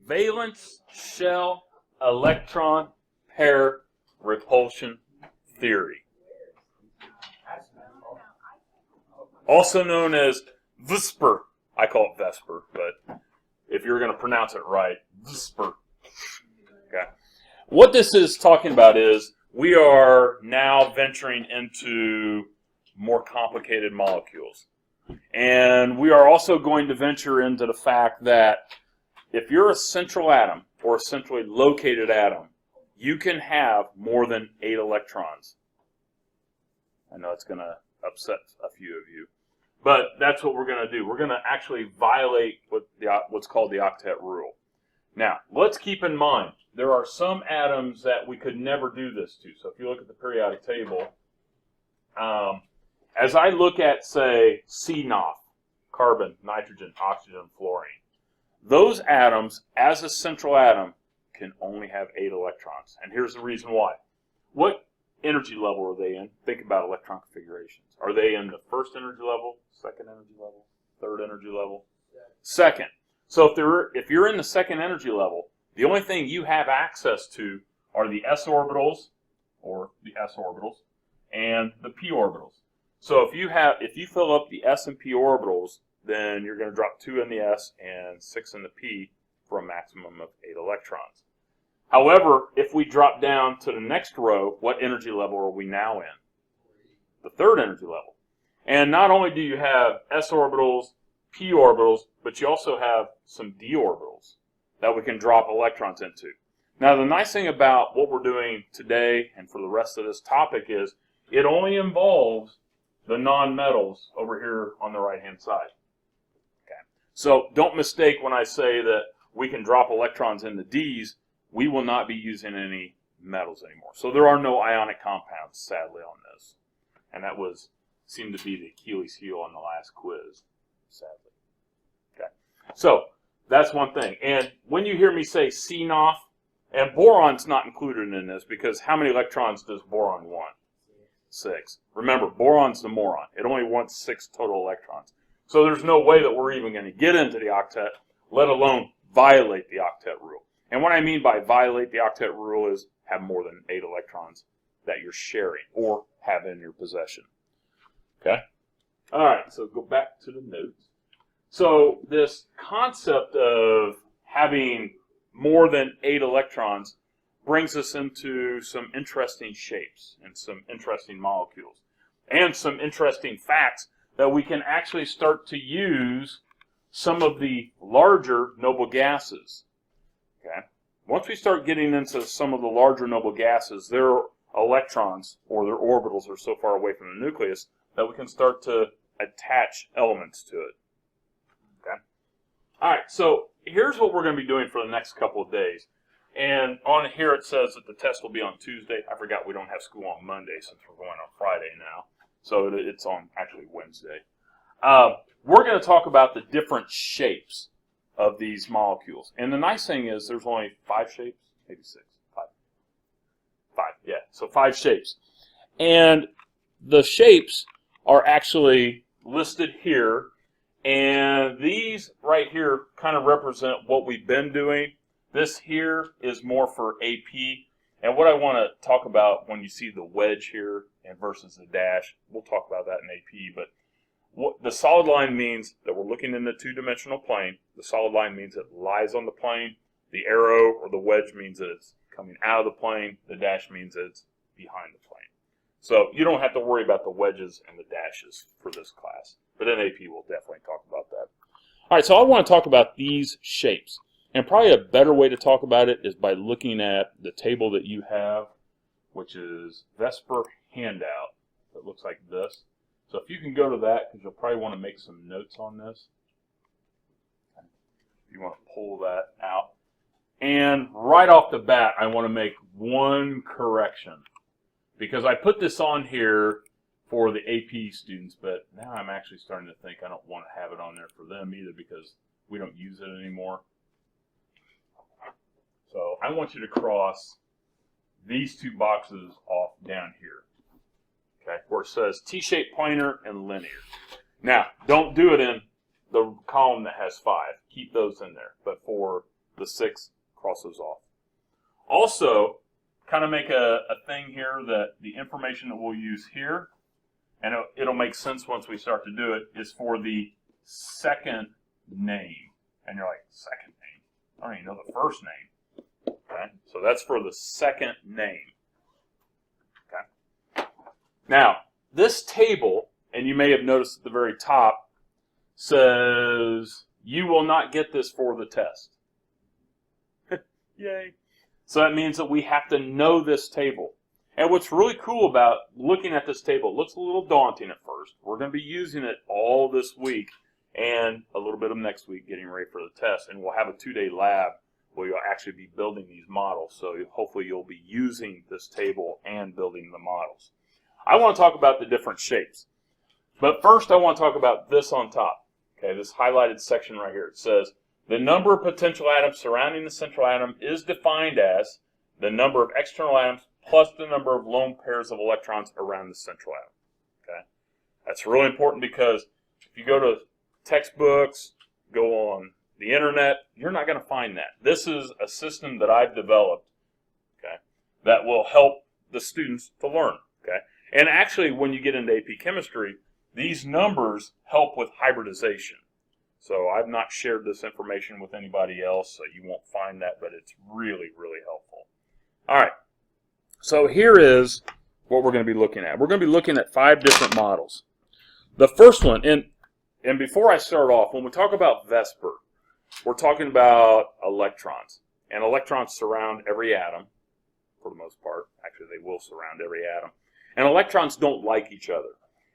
valence shell electron pair repulsion theory, also known as Vesper. I call it Vesper, but if you're going to pronounce it right, Vesper. Okay. What this is talking about is we are now venturing into more complicated molecules. And we are also going to venture into the fact that if you're a central atom or a centrally located atom, you can have more than 8 electrons. I know it's going to upset a few of you, but that's what we're going to do. We're going to actually violate what's called the octet rule. Now, let's keep in mind, there are some atoms that we could never do this to. So if you look at the periodic table, as I look at, say, CNOF, carbon, nitrogen, oxygen, fluorine, those atoms, as a central atom, can only have 8 electrons. And here's the reason why. What energy level are they in? Think about electron configurations. Are they in the first energy level, second energy level, third energy level? Second. So if you're in the second energy level, the only thing you have access to are the s orbitals, and the p orbitals. So if you fill up the s and p orbitals, then you're going to drop 2 in the s and 6 in the p for a maximum of 8 electrons. However, if we drop down to the next row, what energy level are we now in? The third energy level. And not only do you have s orbitals, p orbitals, but you also have some d orbitals that we can drop electrons into. Now, the nice thing about what we're doing today and for the rest of this topic is it only involves the non-metals over here on the right-hand side. Okay. So don't mistake when I say that we can drop electrons in the Ds. We will not be using any metals anymore. So there are no ionic compounds, sadly, on this. And that seemed to be the Achilles heel on the last quiz, sadly. Okay. So that's one thing. And when you hear me say CNOF, and boron's not included in this because how many electrons does boron want? 6. Remember, boron's the moron. It only wants 6 total electrons. So there's no way that we're even going to get into the octet, let alone violate the octet rule. And what I mean by violate the octet rule is have more than 8 electrons that you're sharing or have in your possession. Okay? All right, so go back to the notes. So this concept of having more than 8 electrons brings us into some interesting shapes and some interesting molecules and some interesting facts that we can actually start to use some of the larger noble gases. Okay? Once we start getting into some of the larger noble gases, their electrons or their orbitals are so far away from the nucleus that we can start to attach elements to it. Okay? All right, so here's what we're going to be doing for the next couple of days. And on here it says that the test will be on Tuesday. I forgot we don't have school on Monday since we're going on Friday now. So it's on actually Wednesday. We're going to talk about the different shapes of these molecules. And the nice thing is there's only 5 shapes, maybe 6. 5, yeah. So 5 shapes. And the shapes are actually listed here. And these right here kind of represent what we've been doing. This here is more for AP. And what I want to talk about when you see the wedge here and versus the dash, we'll talk about that in AP. But what the solid line means that we're looking in the 2-dimensional plane. The solid line means it lies on the plane. The arrow or the wedge means that it's coming out of the plane. The dash means that it's behind the plane. So you don't have to worry about the wedges and the dashes for this class. But in AP, we'll definitely talk about that. All right, so I want to talk about these shapes. And probably a better way to talk about it is by looking at the table that you have, which is Vesper handout. It looks like this. So if you can go to that, because you'll probably want to make some notes on this. You want to pull that out. And right off the bat, I want to make one correction. Because I put this on here for the AP students, but now I'm actually starting to think I don't want to have it on there for them either because we don't use it anymore. So I want you to cross these 2 boxes off down here, okay, where it says T-shaped planar and linear. Now, don't do it in the column that has 5. Keep those in there. But for the 6 crosses off. Also, kind of make a thing here that the information that we'll use here, and it'll make sense once we start to do it, is for the second name. And you're like, second name? I don't even know the first name. Okay, so that's for the second name. Okay. Now, this table, and you may have noticed at the very top, says you will not get this for the test. Yay. So that means that we have to know this table. And what's really cool about looking at this table, it looks a little daunting at first. We're going to be using it all this week and a little bit of next week getting ready for the test. And we'll have a 2-day lab where you'll actually be building these models. So hopefully you'll be using this table and building the models. I want to talk about the different shapes. But first I want to talk about this on top. Okay, this highlighted section right here. It says, the number of potential atoms surrounding the central atom is defined as the number of external atoms plus the number of lone pairs of electrons around the central atom. Okay, that's really important because if you go to textbooks, go on the internet, you're not going to find that. This is a system that I've developed, okay, that will help the students to learn. Okay, and actually, when you get into AP Chemistry, these numbers help with hybridization. So I've not shared this information with anybody else, so you won't find that, but it's really, really helpful. All right, so here is what we're going to be looking at. We're going to be looking at 5 different models. The first one, and before I start off, when we talk about Vesper, we're talking about electrons. And electrons surround every atom, for the most part. Actually, they will surround every atom. And electrons don't like each other.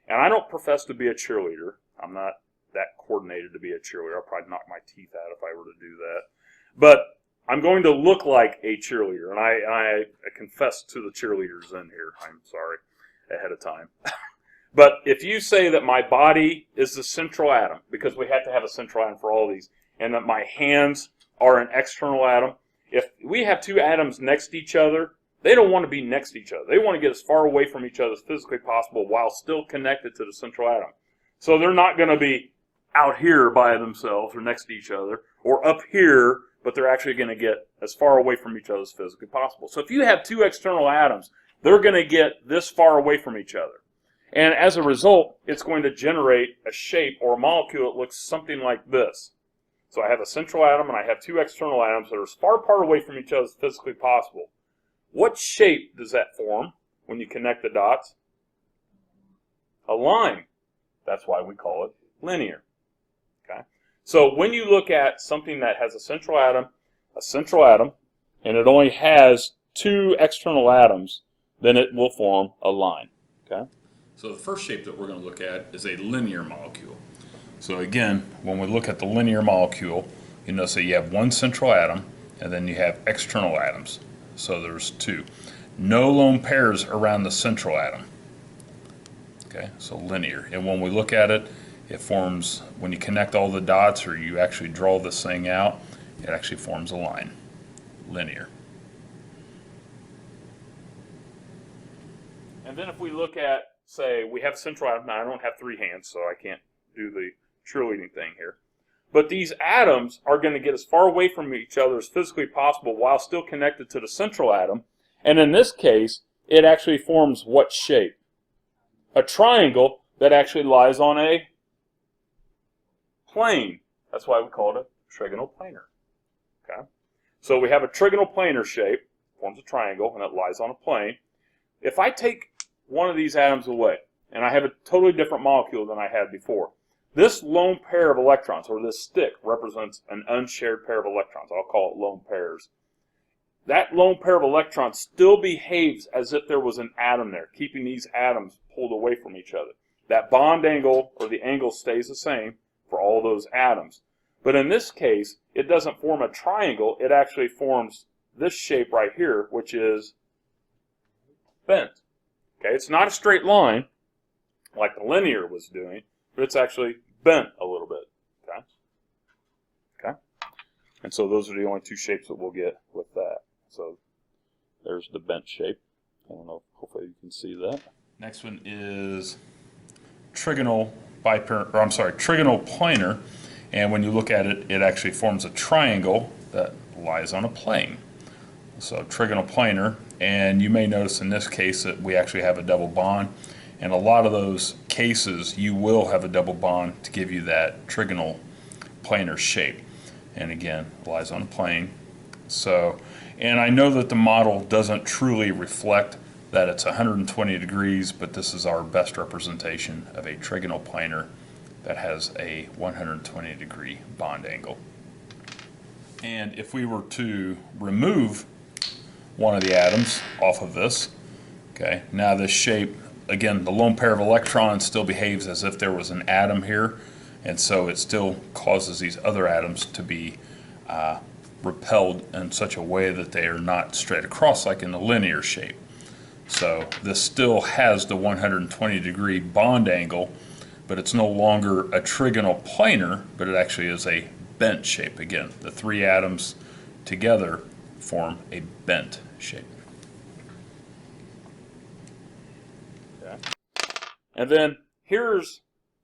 And I don't profess to be a cheerleader. I'm not that coordinated to be a cheerleader. I'll probably knock my teeth out if I were to do that. But I'm going to look like a cheerleader, and I confess to the cheerleaders in here. I'm sorry ahead of time. But if you say that my body is the central atom, because we have to have a central atom for all these, and that my hands are an external atom, if we have 2 atoms next to each other, they don't want to be next to each other. They want to get as far away from each other as physically possible while still connected to the central atom. So they're not going to be out here by themselves or next to each other, or up here, but they're actually going to get as far away from each other as physically possible. So if you have 2 external atoms, they're going to get this far away from each other. And as a result, it's going to generate a shape or a molecule that looks something like this. So I have a central atom and I have 2 external atoms that are as far apart away from each other as physically possible. What shape does that form when you connect the dots? A line. That's why we call it linear. Okay? So when you look at something that has a central atom, and it only has 2 external atoms, then it will form a line. Okay? So the first shape that we're going to look at is a linear molecule. So again, when we look at the linear molecule, you notice that you have 1 central atom, and then you have external atoms. So there's 2. No lone pairs around the central atom. Okay, so linear. And when we look at it, it forms, when you connect all the dots or you actually draw this thing out, it actually forms a line. Linear. And then if we look at, say, we have a central atom. Now I don't have 3 hands, so I can't do the cheerleading thing here. But these atoms are going to get as far away from each other as physically possible while still connected to the central atom. And in this case, it actually forms what shape? A triangle that actually lies on a plane. That's why we call it a trigonal planar. Okay? So we have a trigonal planar shape, forms a triangle, and it lies on a plane. If I take one of these atoms away, and I have a totally different molecule than I had before, this lone pair of electrons, or this stick, represents an unshared pair of electrons. I'll call it lone pairs. That lone pair of electrons still behaves as if there was an atom there, keeping these atoms pulled away from each other. That bond angle, or the angle, stays the same for all those atoms. But in this case, it doesn't form a triangle. It actually forms this shape right here, which is bent. Okay, it's not a straight line like the linear was doing, but it's actually bent a little bit. Okay? Okay? And so those are the only 2 shapes that we'll get with that. So there's the bent shape. I don't know, hopefully you can see that. Next one is trigonal planar. And when you look at it, it actually forms a triangle that lies on a plane. So trigonal planar, and you may notice in this case that we actually have a double bond. In a lot of those cases, you will have a double bond to give you that trigonal planar shape. And again, it lies on a plane. So, and I know that the model doesn't truly reflect that it's 120 degrees, but this is our best representation of a trigonal planar that has a 120 degree bond angle. And if we were to remove one of the atoms off of this, okay, now this shape, again, the lone pair of electrons still behaves as if there was an atom here, and so it still causes these other atoms to be repelled in such a way that they are not straight across like in the linear shape. So this still has the 120 degree bond angle, but it's no longer a trigonal planar, but it actually is a bent shape. Again, the three atoms together form a bent shape. Okay. And then here's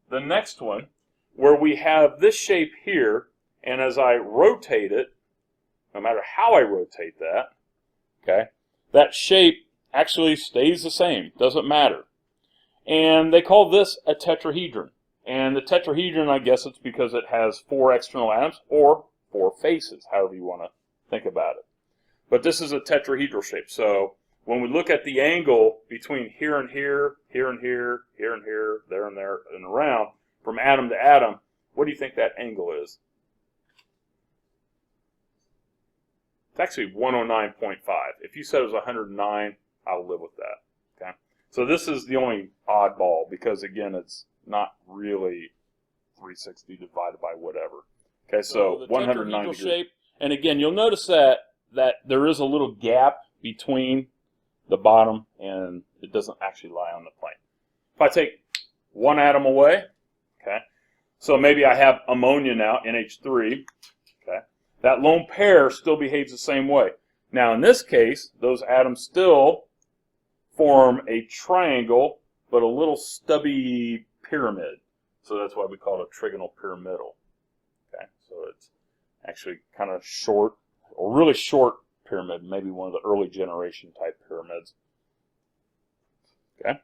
the next one where we have this shape here, and as I rotate it, no matter how I rotate that, okay, that shape actually stays the same, doesn't matter. And they call this a tetrahedron. And the tetrahedron, I guess it's because it has 4 external atoms, or 4 faces, however you want to think about it. But this is a tetrahedral shape. So when we look at the angle between here and here, here and here, here and here, there and there, and around, from atom to atom, what do you think that angle is? It's actually 109.5. If you said it was 109, I'll live with that. Okay. So this is the only oddball because, again, it's not really 360 divided by whatever. Okay, so the 109 degrees. shape. And again, you'll notice that there is a little gap between the bottom and it doesn't actually lie on the plane. If I take one atom away, okay, so maybe I have ammonia now, NH3, okay, that lone pair still behaves the same way. Now in this case, those atoms still form a triangle, but a little stubby pyramid. So that's why we call it a trigonal pyramidal. Okay, so it's actually kind of short, or really short pyramid, maybe one of the early generation type pyramids. Okay,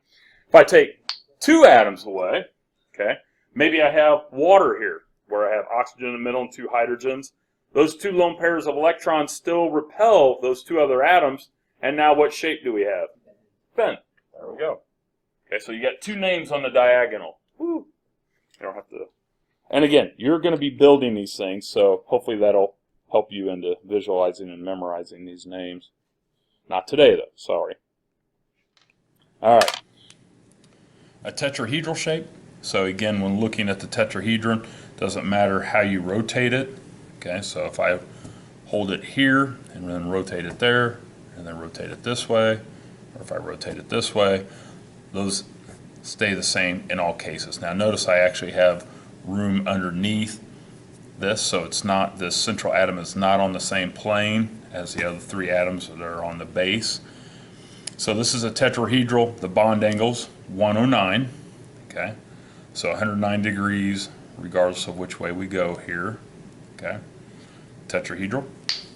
if I take 2 atoms away, okay, maybe I have water here, where I have oxygen in the middle and 2 hydrogens. Those 2 lone pairs of electrons still repel those 2 other atoms, and now what shape do we have? Bent. There we go. Okay, so you got 2 names on the diagonal. Woo. You don't have to. And again, you're going to be building these things, so hopefully that'll help you into visualizing and memorizing these names. Not today, though. Sorry. All right. A tetrahedral shape. So again, when looking at the tetrahedron, doesn't matter how you rotate it. Okay, so if I hold it here and then rotate it there, and then rotate it this way, or if I rotate it this way, those stay the same in all cases. Now notice I actually have room underneath this, so it's not, this central atom is not on the same plane as the other 3 atoms that are on the base. So this is a tetrahedral. The bond angle's 109. Okay, so 109 degrees regardless of which way we go here. Okay, tetrahedral.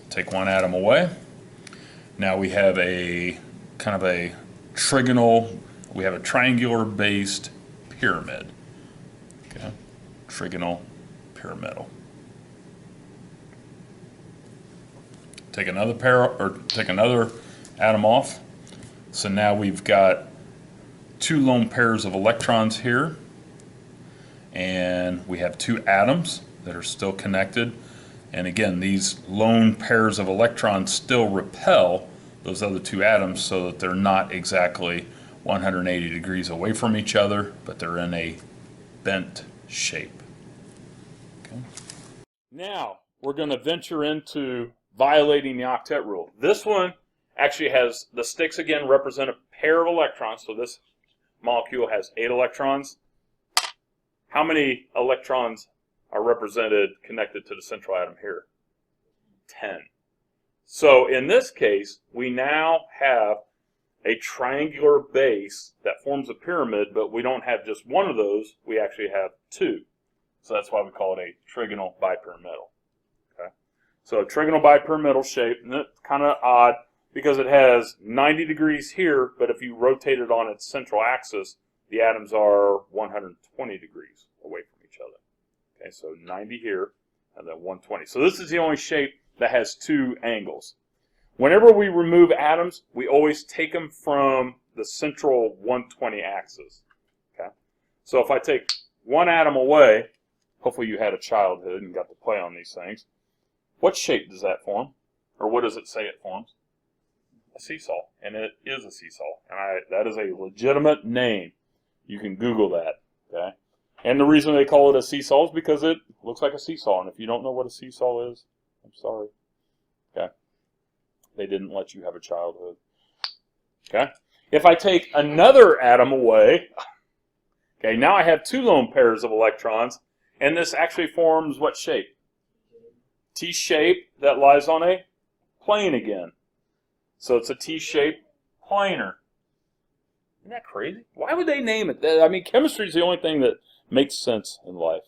Take 1 atom away. Now we have a kind of a trigonal, we have a triangular based pyramid. Okay, trigonal pyramidal. Take another pair, or take another atom off. So now we've got 2 lone pairs of electrons here, and we have 2 atoms that are still connected. And again, these lone pairs of electrons still repel those other 2 atoms, so that they're not exactly 180 degrees away from each other, but they're in a bent shape. Okay. Now we're going to venture into violating the octet rule. This one actually has, the sticks again represent a pair of electrons, so this molecule has 8 electrons. How many electrons are represented connected to the central atom here? 10. So in this case, we now have a triangular base that forms a pyramid, but we don't have just one of those, we actually have 2. So that's why we call it a trigonal bipyramidal. Okay? So a trigonal bipyramidal shape, and it's kind of odd because it has 90 degrees here, but if you rotate it on its central axis, the atoms are 120 degrees away from each other. Okay, so 90 here, and then 120. So this is the only shape that has two angles. Whenever we remove atoms, we always take them from the central 120 axis. Okay, so if I take one atom away, hopefully you had a childhood and got to play on these things. What shape does that form? Or what does it say it forms? A seesaw. And it is a seesaw. And that is a legitimate name. You can Google that. Okay. And the reason they call it a seesaw is because it looks like a seesaw. And if you don't know what a seesaw is, I'm sorry. Okay. They didn't let you have a childhood. Okay. If I take another atom away, okay, now I have two lone pairs of electrons. And this actually forms what shape? T-shape that lies on a plane again. So it's a T-shaped planar. Isn't that crazy? Why would they name it that? I mean, chemistry is the only thing that makes sense in life.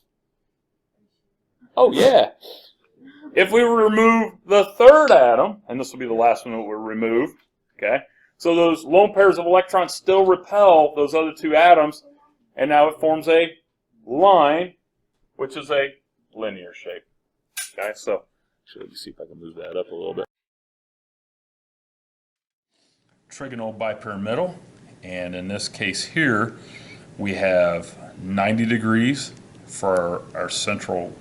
Oh, yeah. If we remove the third atom, and this will be the last one that we'll remove, okay? So those lone pairs of electrons still repel those other two atoms, and now it forms a line, which is a linear shape. Okay, so let me see if I can move that up a little bit. Trigonal bipyramidal, and in this case here, we have 90 degrees for our central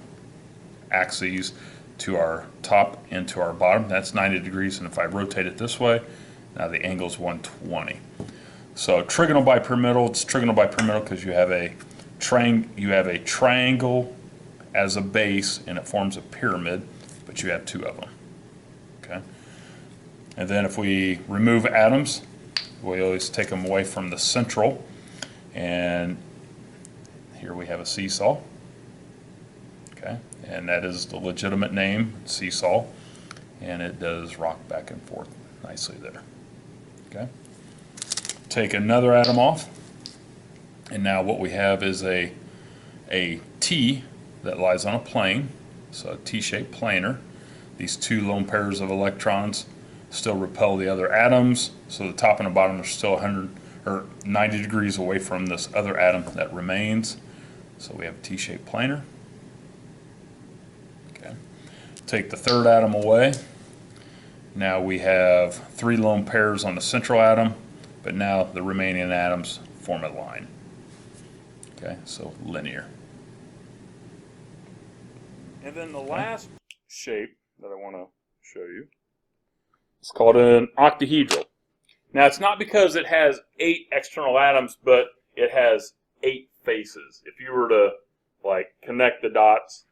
axes to our top and to our bottom. That's 90 degrees, and if I rotate it this way, now the angle is 120. So trigonal bipyramidal, it's trigonal bipyramidal because you have a triangle as a base, and it forms a pyramid, but you have two of them. Okay. And then if we remove atoms, we always take them away from the central, and here we have a seesaw. Okay, and that is the legitimate name, seesaw, and it does rock back and forth nicely there. Okay. Take another atom off, and now what we have is a T that lies on a plane, so a T-shaped planar. These two lone pairs of electrons still repel the other atoms, so the top and the bottom are still 90 degrees away from this other atom that remains. So we have a T-shaped planar. Okay. Take the third atom away. Now we have three lone pairs on the central atom, but now the remaining atoms form a line. Okay, so linear. And then the last shape that I want to show you is called an octahedral. Now it's not because it has 8 external atoms, but it has 8 faces. If you were to like connect the dots,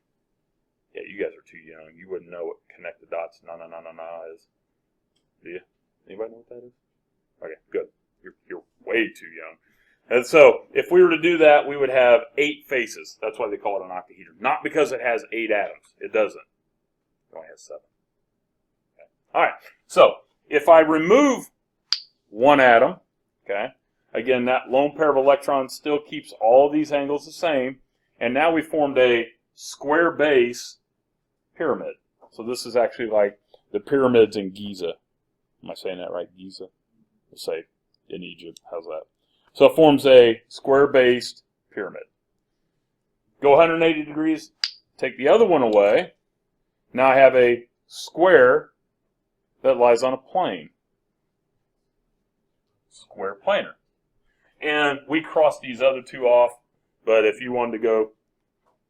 yeah, you guys are too young. You wouldn't know what connect the dots is. Do you? Anybody know what that is? Okay, good. You're way too young. And so, if we were to do that, we would have 8 faces. That's why they call it an octahedron. Not because it has 8 atoms. It doesn't. It only has 7. Okay. All right. So, if I remove one atom, okay, again, that lone pair of electrons still keeps all these angles the same. And now we formed a square base pyramid. So this is actually like the pyramids in Giza. Am I saying that right? Giza? We'll say in Egypt. How's that? So it forms a square-based pyramid. Go 180 degrees, take the other one away. Now I have a square that lies on a plane. Square planar. And we crossed these other two off, but if you wanted to go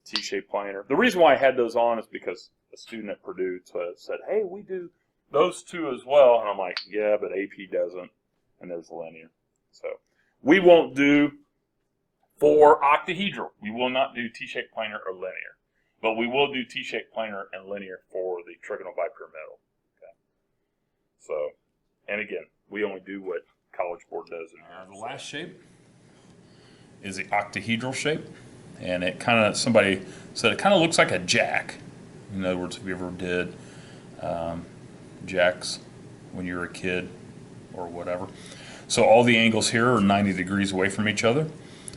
T-shaped planar. The reason why I had those on is because a student at Purdue said, hey, we do those two as well. And I'm like, yeah, but AP doesn't. And there's linear. So we won't do for octahedral. We will not do T-shaped planar or linear. But we will do T-shaped planar and linear for the trigonal bipyramidal. Okay. So, and again, we only do what College Board does. The last shape is the octahedral shape. And it kind of, somebody said it kind of looks like a jack. In other words, if you ever did jacks when you were a kid or whatever. So all the angles here are 90 degrees away from each other.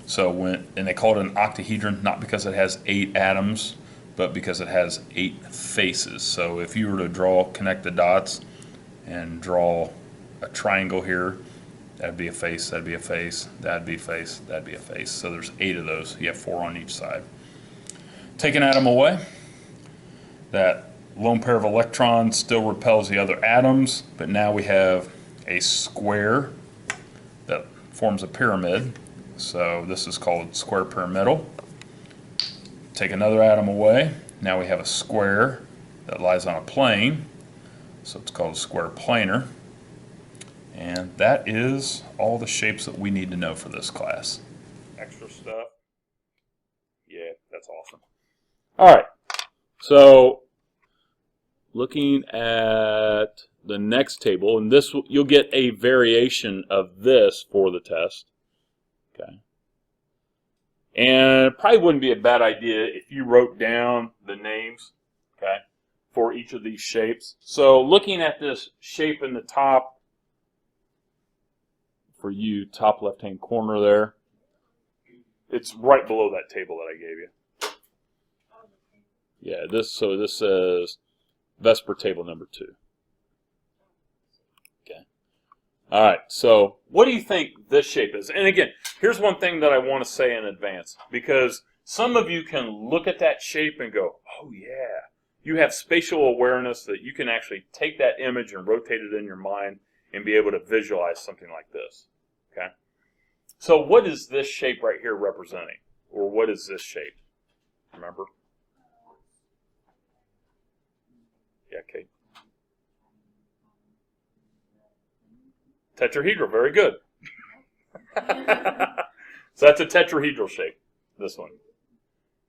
So and they call it an octahedron, not because it has 8 atoms, but because it has 8 faces. So if you were to connect the dots and draw a triangle here, that'd be a face, that'd be a face, that'd be a face, that'd be a face. So there's 8 of those. You have 4 on each side. Take an atom away. That lone pair of electrons still repels the other atoms, but now we have a square that forms a pyramid. So this is called square pyramidal. Take another atom away. Now we have a square that lies on a plane. So it's called a square planar. And that is all the shapes that we need to know for this class. Extra stuff. Yeah, that's awesome. All right. So looking at the next table, and this you'll get a variation of this for the test. Okay. And it probably wouldn't be a bad idea if you wrote down the names, okay, for each of these shapes. So looking at this shape in the top, for you, top left-hand corner there, it's right below that table that I gave you. Yeah, this says Vesper table number 2. Okay. All right, so what do you think this shape is? And again, here's one thing that I want to say in advance, because some of you can look at that shape and go, oh yeah, you have spatial awareness that you can actually take that image and rotate it in your mind and be able to visualize something like this. Okay. So what is this shape right here representing? Or what is this shape? Remember? Yeah, Kate. Tetrahedral, very good. So that's a tetrahedral shape, this one.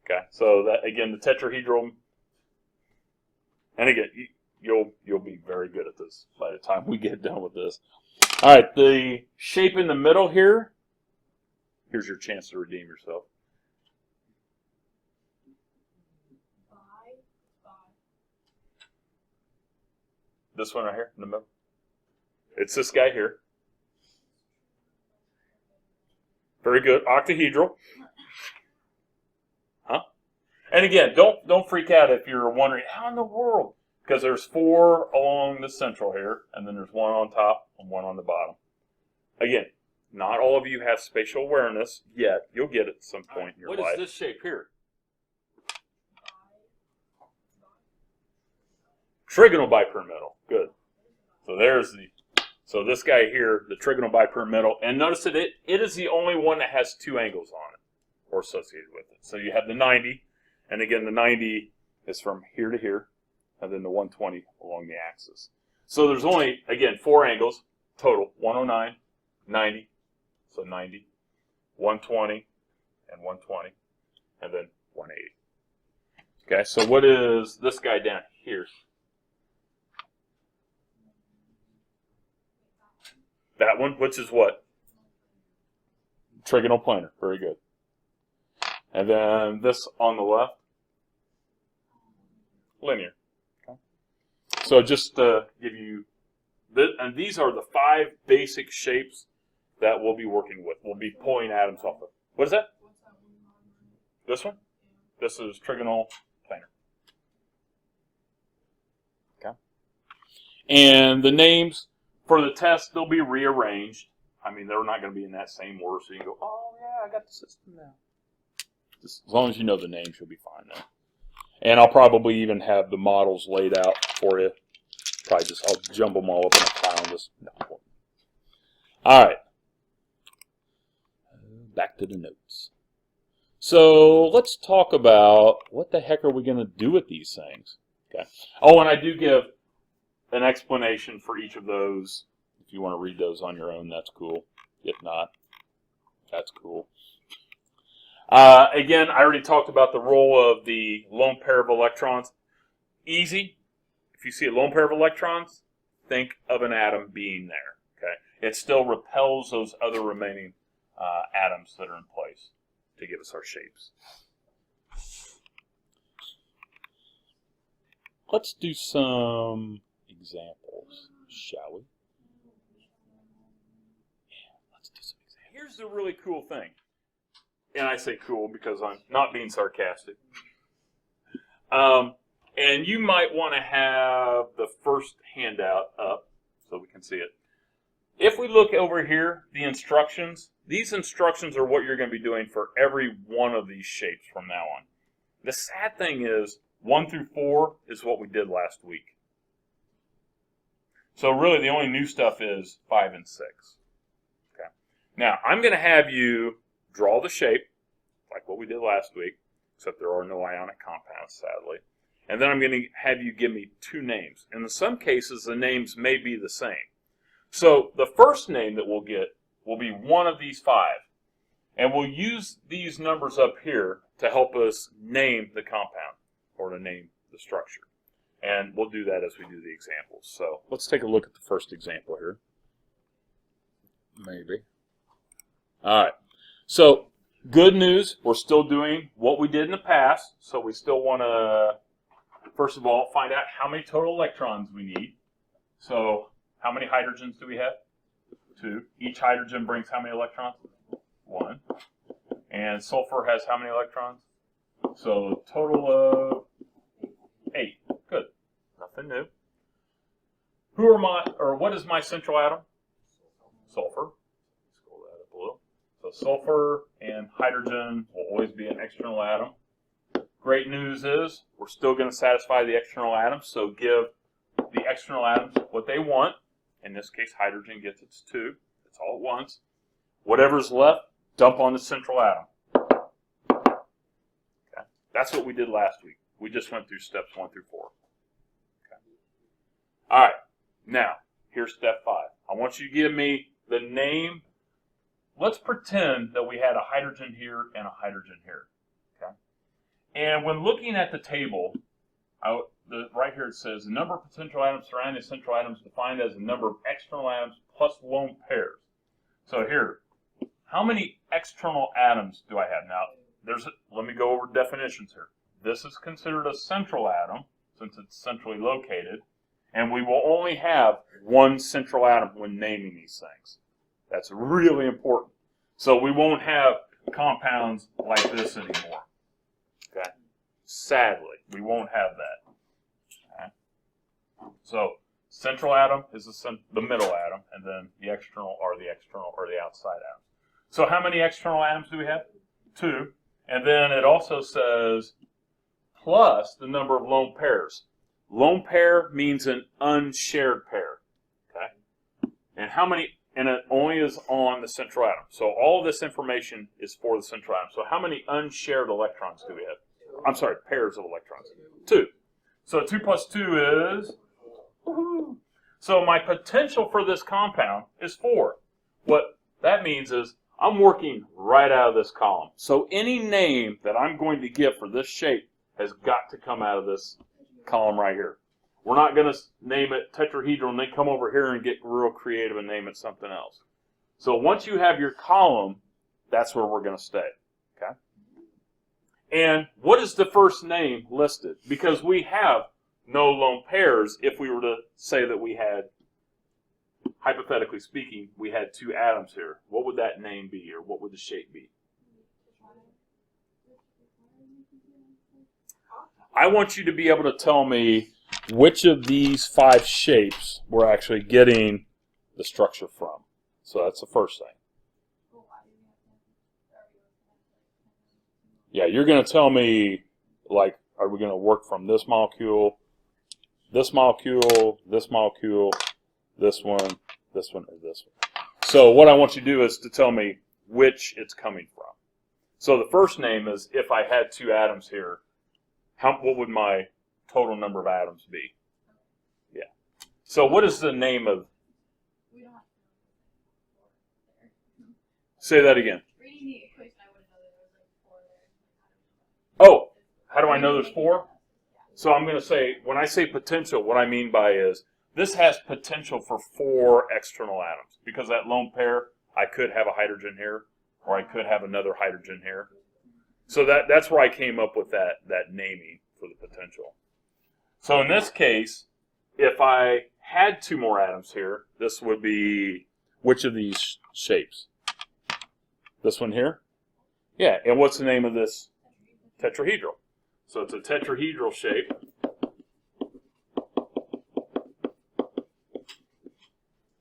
Okay, so that again, the tetrahedral, and again, you'll be very good at this by the time we get done with this. All right, the shape in the middle here, here's your chance to redeem yourself. This one right here in the middle. It's this guy here. Very good. Octahedral. Huh? And again, don't freak out if you're wondering, how in the world? Because there's 4 along the central here, and then there's 1 on top and 1 on the bottom. Again, not all of you have spatial awareness yet. You'll get it at some point in your life. What is this shape here? Trigonal Bipyramidal. Good. So this guy here, the Trigonal Bipyramidal, and notice that it is the only one that has 2 angles on it, or associated with it. So you have the 90, and again the 90 is from here to here, and then the 120 along the axis. So there's only, again, 4 angles total, 109, 90, so 90, 120, and 120, and then 180. Okay, so what is this guy down here? That one, which is what? Trigonal planar. Very good. And then this on the left? Linear. Okay. So just to give you, and these are the 5 basic shapes that we'll be working with. We'll be pulling atoms off of. What is that? This one? This is trigonal planar. Okay. And the names for the test, they'll be rearranged. I mean, they're not going to be in that same order, so you can go, oh, yeah, I got the system now. Just as long as you know the names, you'll be fine there. And I'll probably even have the models laid out for you. I'll jumble them all up in a pile and just dump them. All right. Back to the notes. So let's talk about what the heck are we going to do with these things. Okay. Oh, and I do give an explanation for each of those. If you want to read those on your own, that's cool. If not, that's cool. Again, I already talked about the role of the lone pair of electrons. Easy. If you see a lone pair of electrons, think of an atom being there. Okay, it still repels those other remaining atoms that are in place to give us our shapes. Let's do some examples, shall we? Yeah, let's do some examples. Here's the really cool thing. And I say cool because I'm not being sarcastic. And you might want to have the first handout up so we can see it. If we look over here, the instructions, these instructions are what you're going to be doing for every one of these shapes from now on. The sad thing is 1 through 4 is what we did last week. So really the only new stuff is 5 and 6. Okay. Now I'm going to have you draw the shape like what we did last week, except there are no ionic compounds, sadly. And then I'm going to have you give me 2 names. And in some cases, the names may be the same. So the first name that we'll get will be one of these 5. And we'll use these numbers up here to help us name the compound or to name the structure. And we'll do that as we do the examples. So let's take a look at the first example here. Maybe. All right. So good news, we're still doing what we did in the past. So we still want to, first of all, find out how many total electrons we need. So how many hydrogens do we have? 2. Each hydrogen brings how many electrons? 1. And sulfur has how many electrons? So total of 8. Good. Nothing new. Who are my, or what is my central atom? Sulfur. Scroll that up a little. So sulfur and hydrogen will always be an external atom. Great news is we're still going to satisfy the external atoms, so give the external atoms what they want. In this case, hydrogen gets its 2. It's all at once. Whatever's left, dump on the central atom. Okay. That's what we did last week. We just went through steps 1 through 4. Okay. All right. Now, here's step 5. I want you to give me the name. Let's pretend that we had a hydrogen here and a hydrogen here. Okay. And when looking at the table, right here it says the number of potential atoms surrounding the central atom is defined as the number of external atoms plus lone pairs. So here, how many external atoms do I have? Now, let me go over definitions here. This is considered a central atom since it's centrally located, and we will only have one central atom when naming these things. That's really important. So we won't have compounds like this anymore. Okay? Sadly, we won't have that. Okay? So central atom is the middle atom, and then the external or the outside atom. So how many external atoms do we have? 2. And then it also says plus the number of lone pairs. Lone pair means an unshared pair. Okay? And how many? And it only is on the central atom. So all of this information is for the central atom. So how many unshared electrons do we have? I'm sorry, pairs of electrons. 2. So 2 plus 2 is... Woohoo. So my potential for this compound is 4. What that means is I'm working right out of this column. So any name that I'm going to give for this shape has got to come out of this column right here. We're not going to name it tetrahedral and then come over here and get real creative and name it something else. So once you have your column, that's where we're going to stay. Okay? And what is the first name listed? Because we have no lone pairs. If we were to say that we had, hypothetically speaking, we had 2 atoms here, what would that name be, or what would the shape be? I want you to be able to tell me which of these 5 shapes we're actually getting the structure from. So that's the first thing. Yeah, you're going to tell me, like, are we going to work from this molecule, this molecule, this molecule, this one, or this one? So what I want you to do is to tell me which it's coming from. So the first name is, if I had 2 atoms here, what would my total number of atoms be? Yeah. So what is the name of... Say that again. Reading the equation, I wouldn't know that there was like 4 there. Oh, how do I know there's 4? So I'm going to say, when I say potential, what I mean by is, this has potential for 4 external atoms. Because that lone pair, I could have a hydrogen here, or I could have another hydrogen here. So that's where I came up with that naming for the potential. So in this case, if I had 2 more atoms here, this would be which of these shapes? This one here? Yeah, and what's the name of this? Tetrahedral. So it's a tetrahedral shape.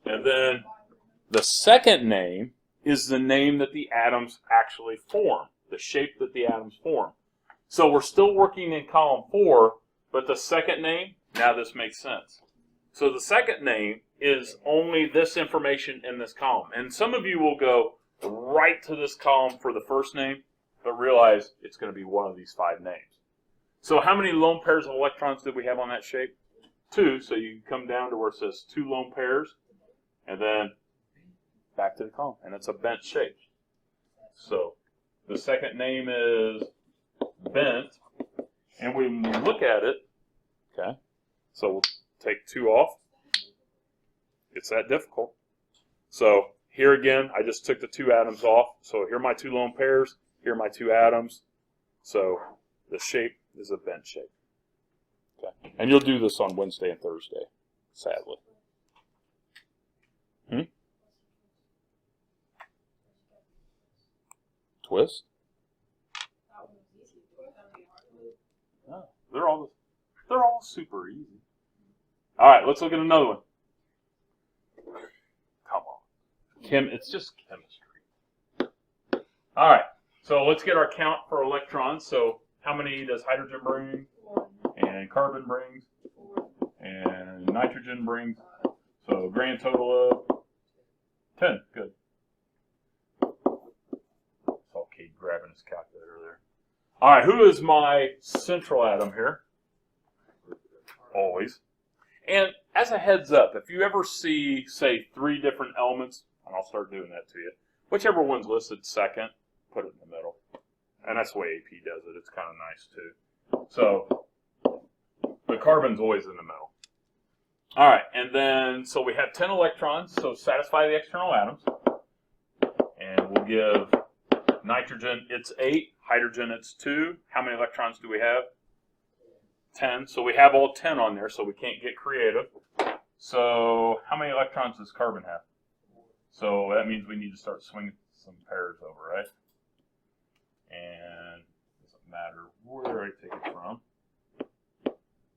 And then the second name is the name that the atoms actually form, the shape that the atoms form. So we're still working in column 4, but the second name, now this makes sense. So the second name is only this information in this column. And some of you will go right to this column for the first name, but realize it's going to be one of these 5 names. So how many lone pairs of electrons did we have on that shape? 2, so you can come down to where it says 2 lone pairs, and then back to the column, and it's a bent shape. So the second name is bent, and when we look at it, okay, so we'll take 2 off. It's that difficult. So here again, I just took the 2 atoms off. So here are my 2 lone pairs, here are my 2 atoms. So the shape is a bent shape. Okay, and you'll do this on Wednesday and Thursday, sadly. Twist? No, they're all super easy. All right, let's look at another one. Come on, it's just chemistry. All right, so let's get our count for electrons. So how many does hydrogen bring? And carbon brings? And nitrogen brings? So grand total of 10. Good. Okay, grabbing his calculator there. All right, who is my central atom here? Always. And as a heads up, if you ever see, say, 3 different elements, and I'll start doing that to you, whichever one's listed second, put it in the middle. And that's the way AP does it. It's kind of nice, too. So the carbon's always in the middle. All right, and then, so we have 10 electrons, so satisfy the external atoms. And we'll give nitrogen, it's 8. Hydrogen, it's 2. How many electrons do we have? 10. So we have all 10 on there, so we can't get creative. So how many electrons does carbon have? So that means we need to start swinging some pairs over, right? And it doesn't matter where I take it from.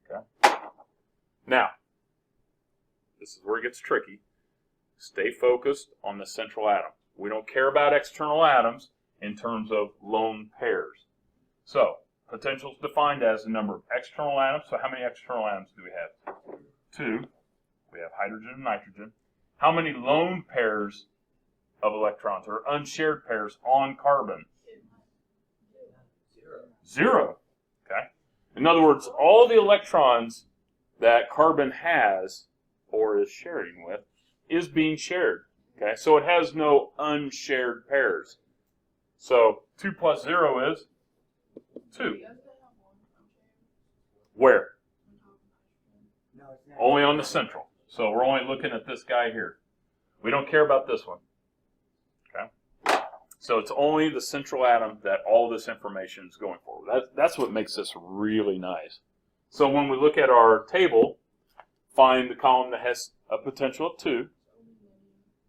Okay. Now, this is where it gets tricky. Stay focused on the central atom. We don't care about external atoms in terms of lone pairs. So, potential is defined as the number of external atoms. So how many external atoms do we have? 2. We have hydrogen and nitrogen. How many lone pairs of electrons or unshared pairs on carbon? 0. Okay. In other words, all the electrons that carbon has or is sharing with is being shared. Okay. So it has no unshared pairs. So 2 plus 0 is 2. Where? Only on the central. So we're only looking at this guy here. We don't care about this one. Okay? So it's only the central atom that all this information is going for. That's what makes this really nice. So when we look at our table, find the column that has a potential of 2.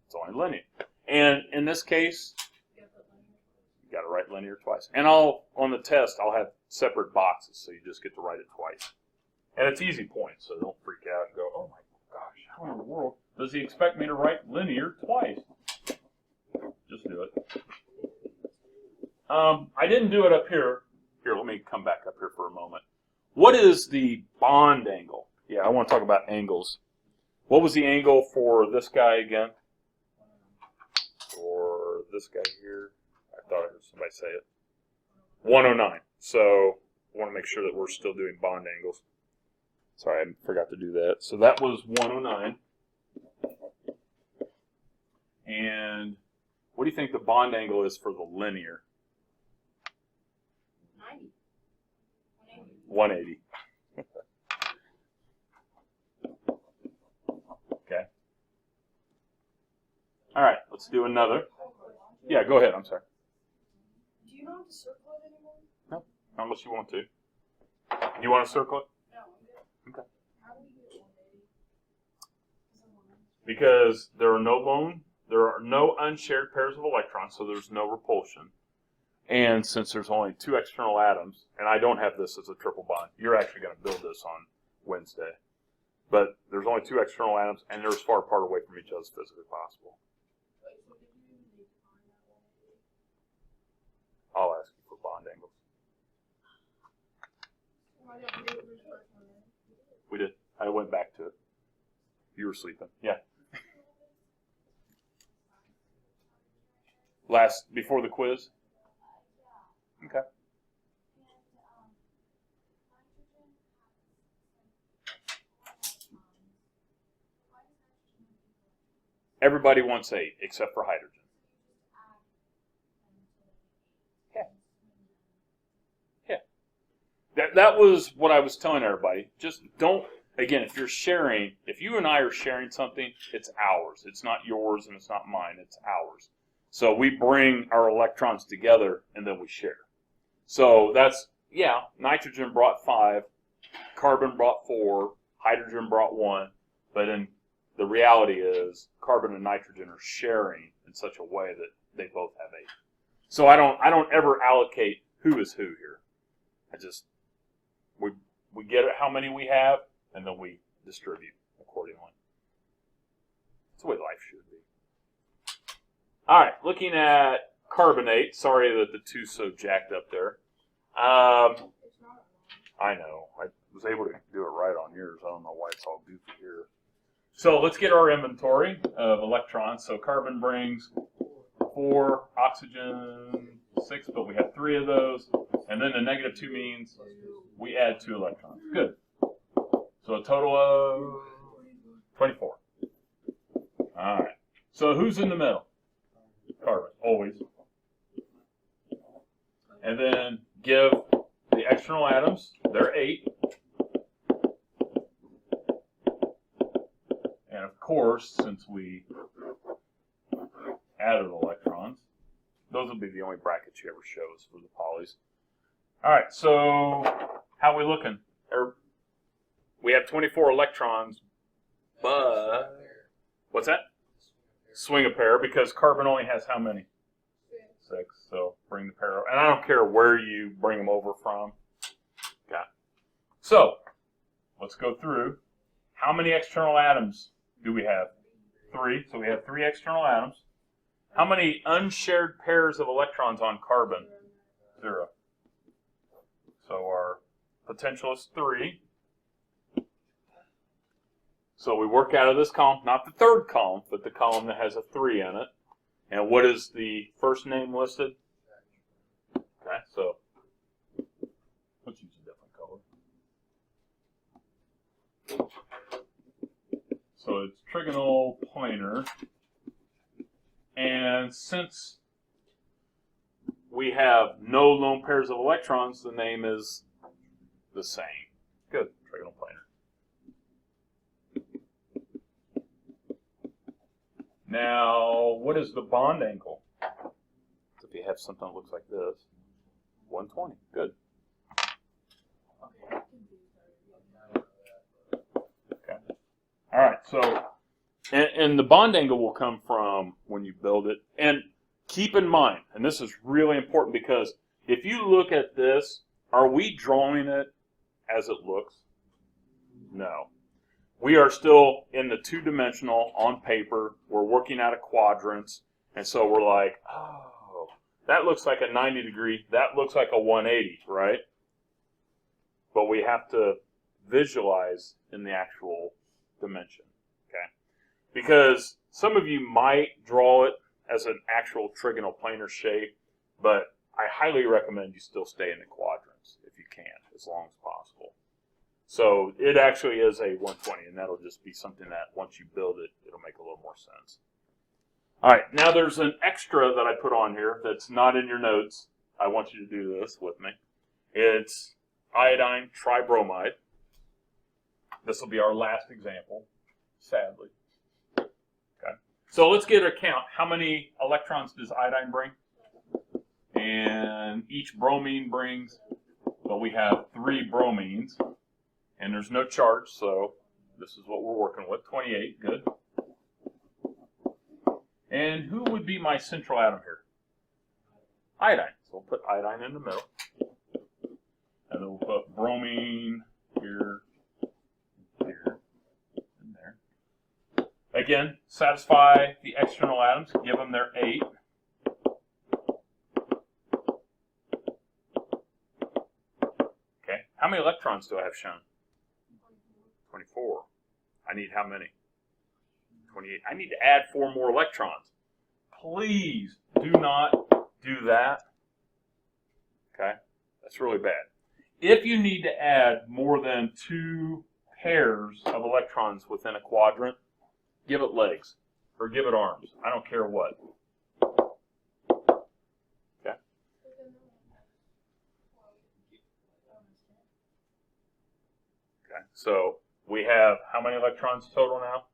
It's only linear. And in this case, you got to write linear twice. And on the test, I'll have separate boxes, so you just get to write it twice. And it's easy points, so don't freak out and go, oh my gosh, how in the world does he expect me to write linear twice? Just do it. I didn't do it up here. Here, let me come back up here for a moment. What is the bond angle? Yeah, I want to talk about angles. What was the angle for this guy again? For this guy here? I thought I heard somebody say it. 109. So I want to make sure that we're still doing bond angles. Sorry, I forgot to do that. So that was 109. And what do you think the bond angle is for the linear? 180. Okay. All right, let's do another. Yeah, go ahead. I'm sorry. Do you know how to circle it anymore? No, not unless you want to. You want to circle it? No, I'm good. Okay. How do you get 180? Because there are no unshared pairs of electrons, so there's no repulsion. And since there's only 2 external atoms, and I don't have this as a triple bond, you're actually going to build this on Wednesday. But there's only 2 external atoms, and they're as far apart away from each other as physically possible. I'll ask you for bond angles. We did. I went back to it. You were sleeping. Yeah. Before the quiz? Okay. Everybody wants 8 except for hydrogen. Yeah. That was what I was telling everybody. Just don't, again, if you're sharing, if you and I are sharing something, it's ours. It's not yours and it's not mine. It's ours. So we bring our electrons together and then we share. So that's, yeah, nitrogen brought 5, carbon brought 4, hydrogen brought 1, but then the reality is carbon and nitrogen are sharing in such a way that they both have 8. So I don't ever allocate who is who here. I just, we get how many we have, and then we distribute accordingly. That's the way life should be. All right, looking at carbonate. Sorry that the 2's so jacked up there. I know. I was able to do it right on yours. I don't know why it's all goofy here. So let's get our inventory of electrons. So carbon brings 4, oxygen 6, but we have 3 of those. And then the -2 means we add 2 electrons. Good. So a total of 24. All right. So who's in the middle? Carbon, always. And then give the external atoms, they're 8. And of course, since we added electrons, those will be the only brackets you ever show us for the polys. All right, so how are we looking? We have 24 electrons, but what's that? Swing a pair, because carbon only has how many? 6. So bring the pair over. And I don't care where you bring them over from. Okay. So let's go through. How many external atoms do we have? 3. So we have 3 external atoms. How many unshared pairs of electrons on carbon? 0. So our potential is 3. So we work out of this column, not the third column, but the column that has a 3 in it. And what is the first name listed? Okay, so let's use a different color. So it's trigonal planar. And since we have no lone pairs of electrons, the name is the same. Good, trigonal planar. Now, what is the bond angle? If you have something that looks like this, 120. Good. Okay. All right. So, and the bond angle will come from when you build it. And keep in mind, and this is really important, because if you look at this, are we drawing it as it looks? No. We are still in the 2-dimensional on paper. We're working out of quadrants. And so we're like, oh, that looks like a 90 degree. That looks like a 180, right? But we have to visualize in the actual dimension, okay? Because some of you might draw it as an actual trigonal planar shape, but I highly recommend you still stay in the quadrants if you can, as long as possible. So it actually is a 120, and that'll just be something that once you build it, it'll make a little more sense. All right, now there's an extra that I put on here that's not in your notes. I want you to do this with me. It's iodine tribromide. This will be our last example, sadly. Okay. So let's get a count. How many electrons does iodine bring? And each bromine brings, well, we have 3 bromines. And there's no charge, so this is what we're working with. 28, good. And who would be my central atom here? iodine. So we'll put iodine in the middle. And then we'll put bromine here, here, and there. Again, satisfy the external atoms, give them their 8. Okay, how many electrons do I have shown? 24. I need how many? 28. I need to add 4 more electrons. Please do not do that. Okay, that's really bad. If you need to add more than 2 pairs of electrons within a quadrant, give it legs or give it arms. I don't care what. Okay. Okay. So we have how many electrons total now?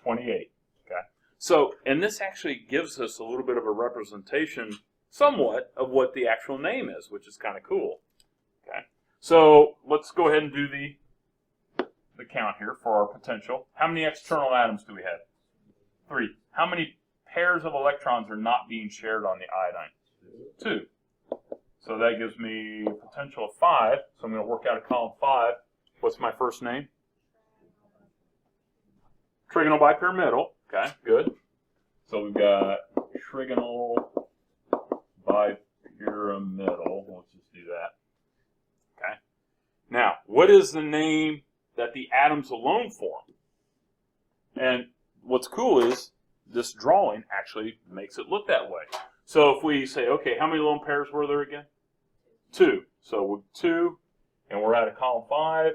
28. Okay. So, and this actually gives us a little bit of a representation, somewhat, of what the actual name is, which is kind of cool. Okay. So let's go ahead and do the count here for our potential. How many external atoms do we have? 3. How many pairs of electrons are not being shared on the iodine? 2. So that gives me a potential of 5. So I'm going to work out a column 5. What's my first name? Trigonal Bipyramidal. Okay, good. So we've got Trigonal Bipyramidal. Let's just do that. Okay. Now, what is the name that the atoms alone form? And what's cool is this drawing actually makes it look that way. So if we say, okay, how many lone pairs were there again? 2. So with 2, and we're at a column 5.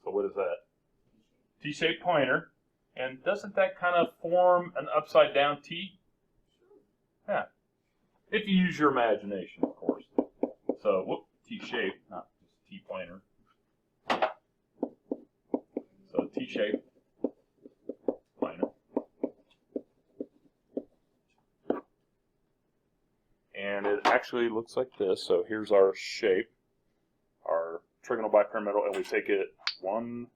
So what is that? T-shaped planar. And doesn't that kind of form an upside down T? Yeah. If you use your imagination, of course. So, whoop, T-shaped, not just T-planar. So T-shaped planar. And it actually looks like this. So here's our shape, our trigonal bipyramidal, and we take it 1,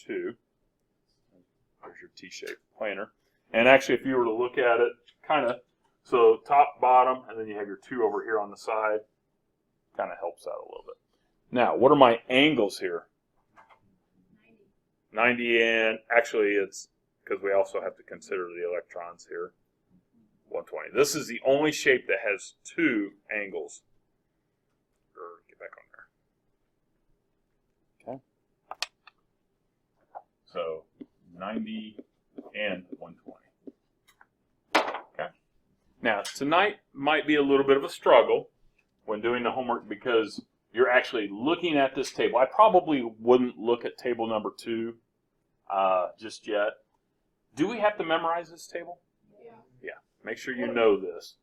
2. There's your T-shaped planar. And actually, if you were to look at it, kind of, so top, bottom, and then you have your 2 over here on the side, kind of helps out a little bit. Now, what are my angles here? 90, and actually it's, because we also have to consider the electrons here, 120. This is the only shape that has 2 angles. Get back on there. Okay. So 90 and 120. Okay. Now, tonight might be a little bit of a struggle when doing the homework because you're actually looking at this table. I probably wouldn't look at table number 2 just yet. Do we have to memorize this table? Yeah. Yeah. Make sure you know this.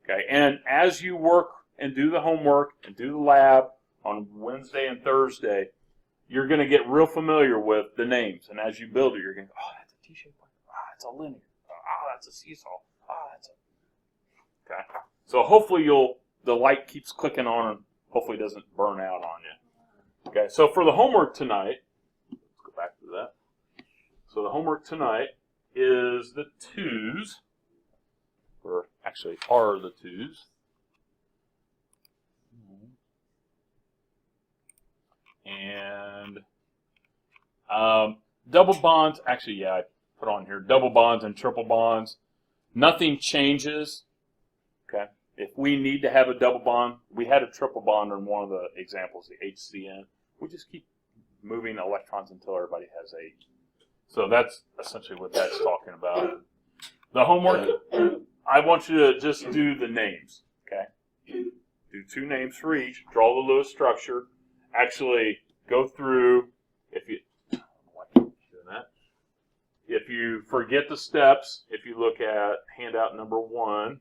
Okay. And as you work and do the homework and do the lab on Wednesday and Thursday, you're going to get real familiar with the names. And as you build it, you're going to go, oh, that's a T-shaped planar. Oh, that's a linear. Oh, that's a seesaw. Oh, that's a... Okay. So hopefully the light keeps clicking on and hopefully it doesn't burn out on you. Okay. So for the homework tonight, let's go back to that. So the homework tonight is the 2s, or actually are the 2s. And double bonds, actually, yeah, I put on here, double bonds and triple bonds. Nothing changes, okay? If we need to have a double bond, we had a triple bond in one of the examples, the HCN. We just keep moving electrons until everybody has 8. So that's essentially what that's talking about. The homework, I want you to just do the names, okay? Do 2 names for each, draw the Lewis structure. Actually, go through, if you, I don't know why I keep doing that. If you forget the steps, if you look at handout number 1,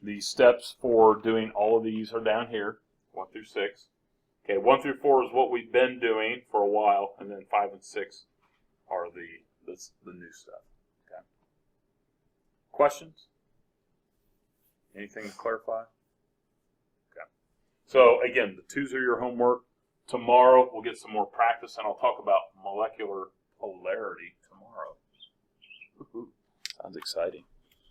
the steps for doing all of these are down here, 1 through 6. Okay, 1 through 4 is what we've been doing for a while, and then 5 and 6 are the new stuff. Okay. Questions? Anything to clarify? Okay. So again, the 2s are your homework. Tomorrow we'll get some more practice, and I'll talk about molecular polarity tomorrow. Sounds exciting.